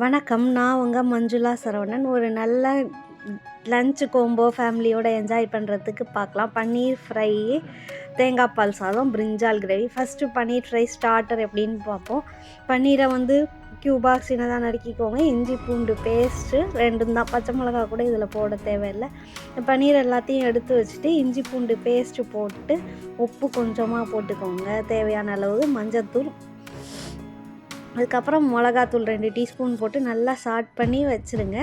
வணக்கம். நான் உங்கள் மஞ்சுளா சரவணன். ஒரு நல்ல லஞ்ச் கோம்போ ஃபேமிலியோடு என்ஜாய் பண்ணுறதுக்கு பார்க்கலாம். பன்னீர் ஃப்ரை, தேங்காய் பால் சாதம், பிரிஞ்சால் கிரேவி. ஃபஸ்ட்டு பன்னீர் ஃப்ரை ஸ்டார்டர் எப்படின்னு பார்ப்போம். பன்னீரை க்யூபாக சின்னதாக நறுக்கிக்கோங்க. இஞ்சி பூண்டு பேஸ்ட்டு 2 தான், பச்சை மிளகா கூட இதில் போட தேவையில்லை. பன்னீர் எல்லாத்தையும் எடுத்து வச்சுட்டு இஞ்சி பூண்டு பேஸ்ட்டு போட்டு உப்பு கொஞ்சமாக போட்டுக்கோங்க, தேவையான அளவு மஞ்சத்தூள், அதுக்கப்புறம் மிளகாத்தூள் 2 டீஸ்பூன் போட்டு நல்லா சாட் பண்ணி வச்சுருங்க.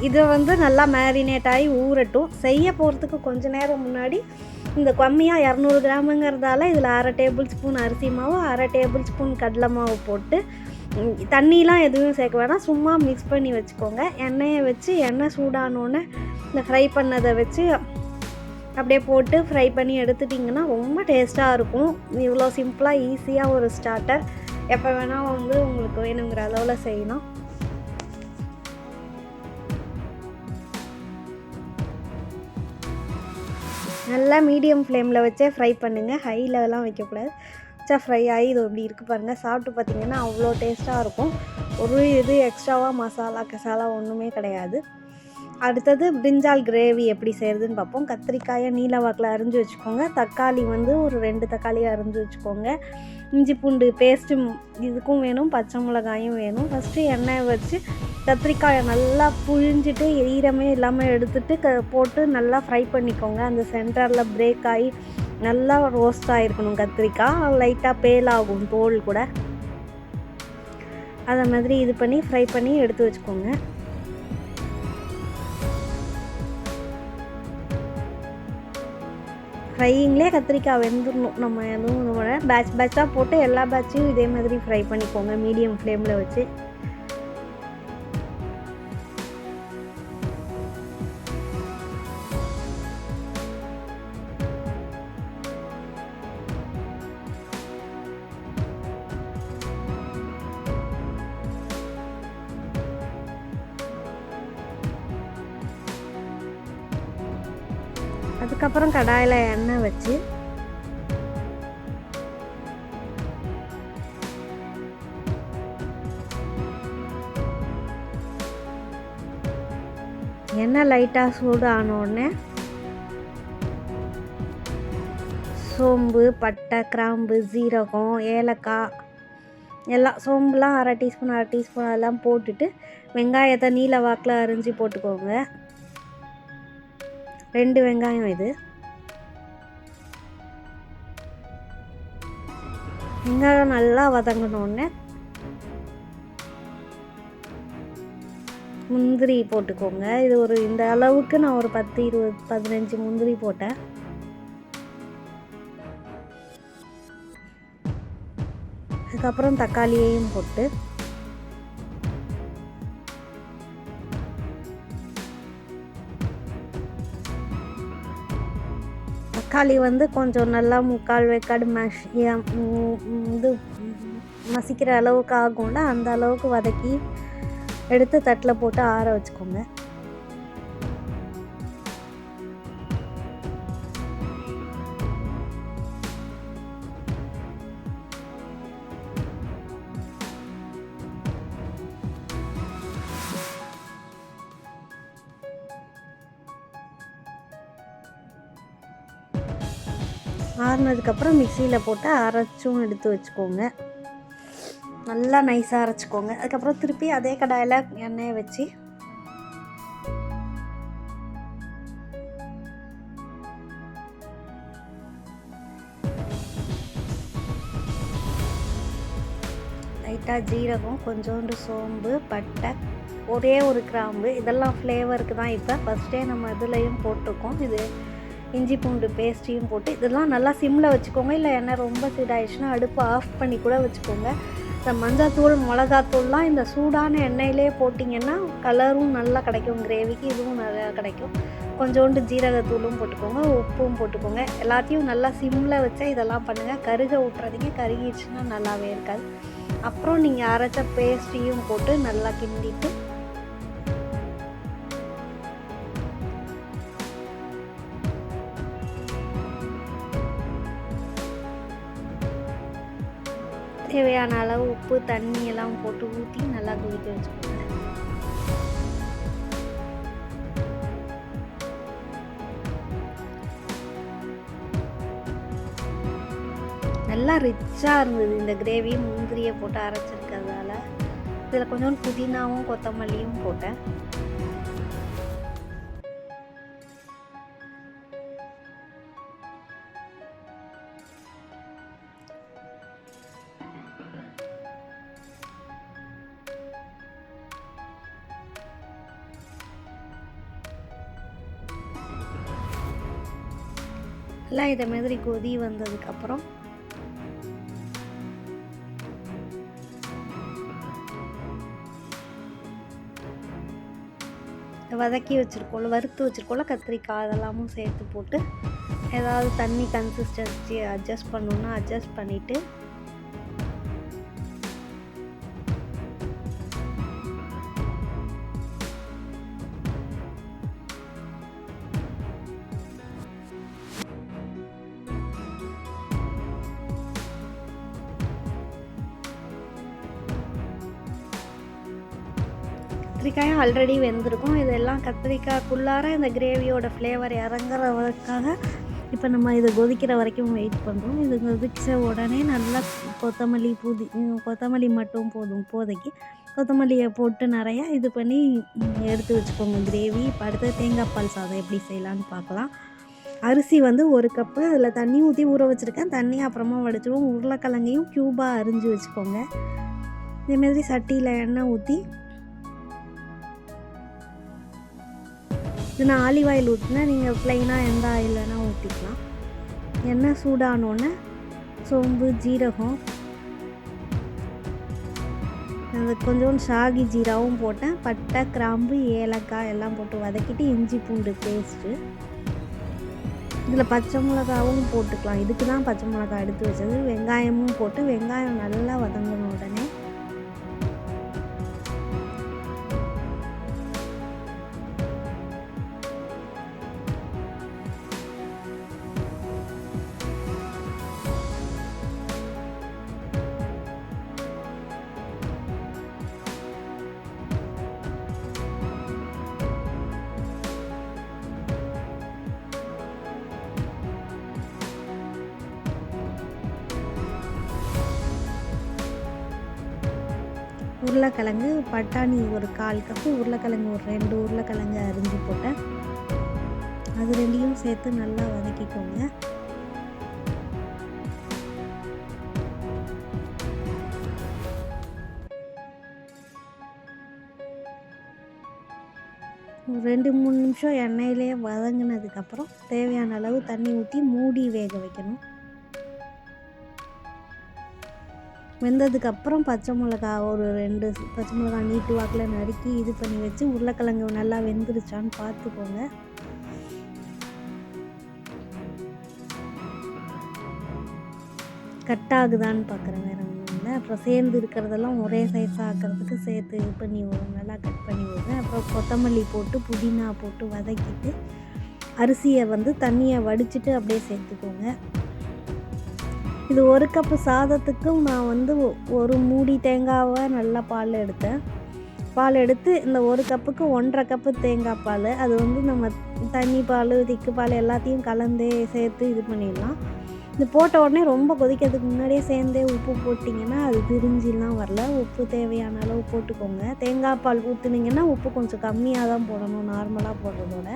இதை நல்லா மேரினேட் ஆகி ஊறட்டும். செய்ய போகிறதுக்கு கொஞ்சம் நேரம் முன்னாடி இந்த கம்மியாக 200 கிராமுங்கிறதால இதில் 1/2 டேபிள் ஸ்பூன் அரிசி மாவு, 1/2 டேபிள் ஸ்பூன் கடலை மாவு போட்டு, தண்ணிலாம் எதுவும் சேர்க்க வேணாம், சும்மா மிக்ஸ் பண்ணி வச்சுக்கோங்க. எண்ணெயை வச்சு எண்ணெய் சூடானோன்னே இந்த ஃப்ரை பண்ணதை வச்சு அப்படியே போட்டு ஃப்ரை பண்ணி எடுத்துட்டிங்கன்னா ரொம்ப டேஸ்ட்டாக இருக்கும். இவ்வளோ சிம்பிளாக ஈஸியாக ஒரு ஸ்டார்டர் எப்போ வேணால் உங்களுக்கு வேணுங்கிற அளவில் செய்யணும். நல்லா மீடியம் ஃப்ளேமில் வச்சே ஃப்ரை பண்ணுங்கள், ஹைலெலாம் வைக்கக்கூடாது. வச்சா ஃப்ரை ஆகி இது இப்படி இருக்குது பாருங்கள். சாப்பிட்டு பார்த்திங்கன்னா அவ்வளோ டேஸ்ட்டாக இருக்கும். ஒரு இது எக்ஸ்ட்ராவாக மசாலா கசாலா ஒன்றுமே கிடையாது. அடுத்தது பிரிஞ்சால் கிரேவி எப்படி செய்கிறதுன்னு பார்ப்போம். கத்திரிக்காயை நீல வாக்கில் அரிஞ்சு வச்சுக்கோங்க. தக்காளி ஒரு 2 தக்காளியை அரிஞ்சு வச்சுக்கோங்க. இஞ்சி பூண்டு பேஸ்ட்டு இதுக்கும் வேணும், பச்சை மிளகாயும் வேணும். ஃபஸ்ட்டு எண்ணெய் வச்சு கத்திரிக்காயை நல்லா புழிஞ்சிட்டு ஈரமே இல்லாமல் எடுத்துகிட்டு போட்டு நல்லா ஃப்ரை பண்ணிக்கோங்க. அந்த சென்டரில் பிரேக் ஆகி நல்லா ரோஸ்ட் ஆகிருக்கணும். கத்திரிக்காய் லைட்டாக பேலாகும் தோல் கூட. அதை மாதிரி இது பண்ணி ஃப்ரை பண்ணி எடுத்து வச்சுக்கோங்க. ஃப்ரையிங்லேயே கத்திரிக்காய் வெந்துடணும். நம்ம எதுவும் பேட்சாக போட்டு எல்லா பேட்சையும் இதே மாதிரி ஃப்ரை பண்ணிக்கோங்க மீடியம் ஃப்ளேமில் வச்சு. அதுக்கப்புறம் கடாயில் எண்ணெய் வச்சு எண்ணெய் லைட்டாக சூடு ஆனோடனே சோம்பு, பட்டை, கிராம்பு, சீரகம், ஏலக்காய் எல்லாம், சோம்புலாம் 1/2 டீஸ்பூன் அதெல்லாம் போட்டுட்டு வெங்காயத்தை நீல வாக்கில் அரிஞ்சு போட்டுக்கோங்க. 2 வெங்காயம் இது. வெங்காயம் நல்லா வதங்கினோடனே முந்திரி போட்டுக்கோங்க. இது இந்த அளவுக்கு நான் ஒரு 10, 20, 15 முந்திரி போட்டேன். அதுக்கப்புறம் தக்காளியையும் போட்டு தக்காளி கொஞ்சம் நல்லா 3/4 வேக்காடு இது மசிக்கிற அளவுக்கு ஆகும்ல, அந்த அளவுக்கு வதக்கி எடுத்து தட்டில் போட்டு ஆற வச்சுக்கோங்க. ஆறுனதுக்கப்புறம் மிக்சியில் போட்டு அரைச்சும் எடுத்து வச்சுக்கோங்க. நல்லா நைஸாக அரைச்சிக்கோங்க. அதுக்கப்புறம் திருப்பி அதே கடாயில் எண்ணெயை வச்சு லைட்டாக ஜீரகம், கொஞ்சோண்டு சோம்பு, பட்டை, ஒரே ஒரு கிராம்பு, இதெல்லாம் ஃப்ளேவருக்கு தான். இப்போ ஃபஸ்ட்டே நம்ம இதுலேயும் போட்டிருக்கோம். இது இஞ்சி பூண்டு பேஸ்ட்டையும் போட்டு இதெல்லாம் நல்லா சிம்மில் வச்சுக்கோங்க. இல்லை எண்ணெய் ரொம்ப சூடாயிடுச்சுன்னா அடுப்பு ஆஃப் பண்ணி கூட வச்சுக்கோங்க. இந்த மஞ்சத்தூள், மிளகாத்தூள்லாம் இந்த சூடான எண்ணெயிலே போட்டிங்கன்னா கலரும் நல்லா கிடைக்கும் கிரேவிக்கு, இதுவும் நல்லா கிடைக்கும். கொஞ்சோண்டு ஜீரகத்தூளும் போட்டுக்கோங்க, உப்பும் போட்டுக்கோங்க. எல்லாத்தையும் நல்லா சிம்மில் வச்சா இதெல்லாம் பண்ணுங்கள். கருக விட்றதிங்க, கருகிடுச்சுன்னா நல்லாவே இருக்காது. அப்புறம் நீங்கள் அரைச்ச பேஸ்ட்டையும் போட்டு நல்லா கிண்டிட்டு தேவையான அளவு உப்பு தண்ணி எல்லாம் போட்டு ஊற்றி நல்லா கொதிக்க வச்சுக்கோங்க. நல்லா ரிச்சாக இருந்தது இந்த கிரேவி, முந்திரியை போட்டு அரைச்சிருக்கிறதால. இதில் கொஞ்சோண்டு புதினாவும் கொத்தமல்லியும் போட்டேன். எல்லாம் இதை மாதிரி கொதி வந்ததுக்கப்புறம் வதக்கி வச்சுருக்கோம்ல, வறுத்து வச்சுருக்கோம்ல கத்திரிக்காய், அதெல்லாமும் சேர்த்து போட்டு ஏதாவது தண்ணி கன்சிஸ்டன்சி அட்ஜஸ்ட் பண்ணணுன்னா அட்ஜஸ்ட் பண்ணிவிட்டு கத்திரிக்காயும் ஆல்ரெடி வெந்திருக்கும். இதெல்லாம் கத்திரிக்காய்க்குள்ளார இந்த கிரேவியோட ஃப்ளேவர் இறங்குறதுக்காக இப்போ நம்ம இது கொதிக்கிற வரைக்கும் வெயிட் பண்ணுறோம். இது கொதிச்ச உடனே நல்லா கொத்தமல்லி மட்டும் போதும் இப்போதைக்கு. கொத்தமல்லியை போட்டு நிறையா இது பண்ணி எடுத்து வச்சுக்கோங்க கிரேவி. இப்போ அடுத்து தேங்காய் பால் சாதம் எப்படி செய்யலான்னு பார்க்கலாம். அரிசி வந்து 1 கப்பு, அதில் தண்ணி ஊற்றி ஊற வச்சுருக்கேன். தண்ணி அப்புறமா வடிச்சிடுவோம். உருளைக்கிழங்கையும் க்யூபாக அரிஞ்சு வச்சுக்கோங்க. இதேமாதிரி சட்டியில் எண்ணெய் ஊற்றி, இது நான் ஆலிவ் ஆயில் ஊற்றினேன், நீங்கள் ப்ளைனாக எந்த ஆயில் வேணால் ஊற்றிக்கலாம். எண்ணெய் சூடானோடனே சோம்பு, ஜீரகம், அது கொஞ்சோண்டு சாகி ஜீராவும் போட்டேன். பட்டை, கிராம்பு, ஏலக்காய் எல்லாம் போட்டு வதக்கிட்டு இஞ்சி பூண்டு பேஸ்ட்டு, இதில் பச்சை மிளகாவும் போட்டுக்கலாம். இதுக்கு தான் பச்சை மிளகாய் எடுத்து வச்சது. வெங்காயமும் போட்டு வெங்காயம் நல்லா வதங்கின உடனே உருளைக்கிழங்கு, பட்டாணி ஒரு 1/4 கப்பு, உருளைக்கிழங்கு ஒரு 2 உருளைக்கிழங்கு அரிஞ்சு போட்டேன். அது 2யும் சேர்த்து நல்லா வதக்கிக்கோங்க. ஒரு 2-3 நிமிஷம் எண்ணெயிலே வதங்கினதுக்கப்புறம் தேவையான அளவு தண்ணி ஊற்றி மூடி வேக வைக்கணும். வெந்ததுக்கப்புறம் பச்சை மிளகா ஒரு 2 பச்சை மிளகா நீட்டு வாக்கில் நறுக்கி இது பண்ணி வச்சு உருளைக்கிழங்கு நல்லா வெந்துருச்சான்னு பார்த்துக்கோங்க. கட் ஆகுதான்னு பார்க்குறேன், வேறு ஒன்றும் இல்லை. அப்புறம் சேர்ந்து இருக்கிறதெல்லாம் ஒரே சைஸாக ஆக்கிறதுக்கு சேர்த்து இது பண்ணி நல்லா கட் பண்ணி விடுறேன். அப்புறம் கொத்தமல்லி போட்டு புதினா போட்டு வதக்கிட்டு அரிசியை வந்து தண்ணியை வடிச்சிட்டு அப்படியே சேர்த்துக்கோங்க. இது 1 கப்பு சாதத்துக்கும் நான் வந்து ஒரு மூடி தேங்காவை நல்லா பால் எடுத்தேன். பால் எடுத்து இந்த 1 கப்புக்கு 1.5 கப்பு தேங்காய் பால், அது வந்து நம்ம தண்ணி பால், திக்கு பால் எல்லாத்தையும் கலந்தே சேர்த்து இது பண்ணிடலாம். இது போட்ட உடனே ரொம்ப கொதிக்கிறதுக்கு முன்னாடியே சேர்ந்தே உப்பு போட்டிங்கன்னா அது பிரிஞ்சிலாம் வரல. உப்பு தேவையான அளவு போட்டுக்கோங்க. தேங்காய் பால் ஊற்றுனீங்கன்னா உப்பு கொஞ்சம் கம்மியாக தான் போடணும் நார்மலாக போடுறதோட.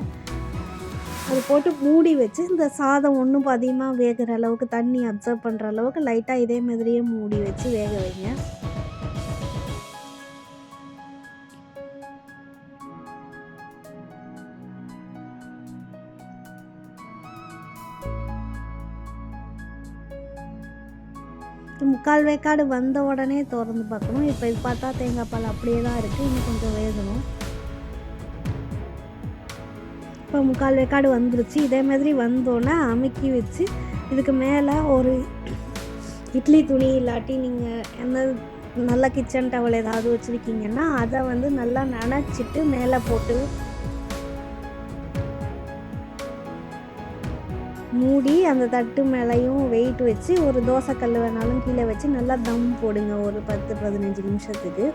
அது போட்டு மூடி வச்சு இந்த சாதம் ஒன்றும் அதிகமாக வேகிற அளவுக்கு, தண்ணி அப்சர்வ் பண்ணுற அளவுக்கு லைட்டாக இதே மாதிரியே மூடி வச்சு வேக வைங்க. முக்கால் வேக்காடு வந்த உடனே திறந்து பார்க்கணும். இப்போ இது பார்த்தா தேங்காய் பால் அப்படியே தான் இருக்குது, இன்னும் கொஞ்சம் வேகணும். இப்போ முக்கால் வேக்காடு வந்துருச்சு. இதே மாதிரி வந்தோன்னே அமுக்கி வச்சு இதுக்கு மேலே ஒரு இட்லி துணி இல்லாட்டி நீங்கள் என்ன நல்லா கிச்சன் டவல் ஏதாவது வச்சுருக்கீங்கன்னா அதை வந்து நல்லா நனைச்சிட்டு மேலே போட்டு மூடி அந்த தட்டு மேலேயும் வெயிட் வச்சு ஒரு தோசைக்கல் வேணாலும் கீழே வச்சு நல்லா தம் போடுங்க ஒரு 10-15 நிமிஷத்துக்கு.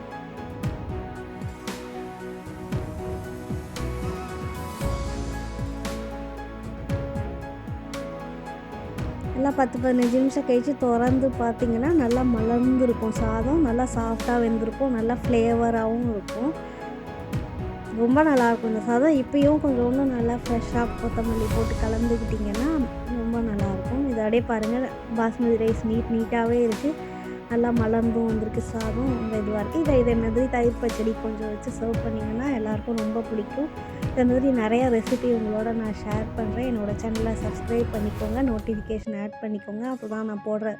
நல்லா 10-15 நிமிஷம் கழித்து திறந்து பார்த்திங்கன்னா நல்லா மலர்ந்துருக்கும் சாதம். நல்லா சாஃப்டாக வெந்திருக்கும். நல்லா ஃப்ளேவராகவும் இருக்கும். ரொம்ப நல்லாயிருக்கும் இந்த சாதம். இப்போயும் கொஞ்சோண்டு நல்லா ஃப்ரெஷ்ஷாக கொத்தமல்லி போட்டு கலந்துக்கிட்டிங்கன்னா ரொம்ப நல்லாயிருக்கும். இதை அப்படியே பாருங்கள், பாஸ்மதி ரைஸ் நீட்டாகவே இருக்குது. நல்லா மலர்ந்தும் வந்திருக்கு சாதம். ரொம்ப இதுவாக இருக்குது. இதே மாதிரி தயிர் பச்சடி கொஞ்சம் வச்சு சர்வ் பண்ணிங்கன்னா எல்லாேருக்கும் ரொம்ப பிடிக்கும். இந்த மாதிரி நிறையா ரெசிபி உங்களோட நான் ஷேர் பண்ணுறேன். என்னோடய சேனலை சப்ஸ்கிரைப் பண்ணிக்கோங்க, நோட்டிஃபிகேஷன் ஆட் பண்ணிக்கோங்க. அப்போ தான் நான் போடுற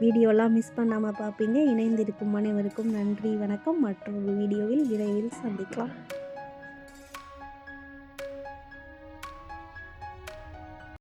வீடியோலாம் மிஸ் பண்ணாமல் பார்ப்பீங்க. இணைந்திருக்கும் அனைவருக்கும் நன்றி, வணக்கம். மற்றொரு வீடியோவில் விரைவில் சந்திக்கலாம்.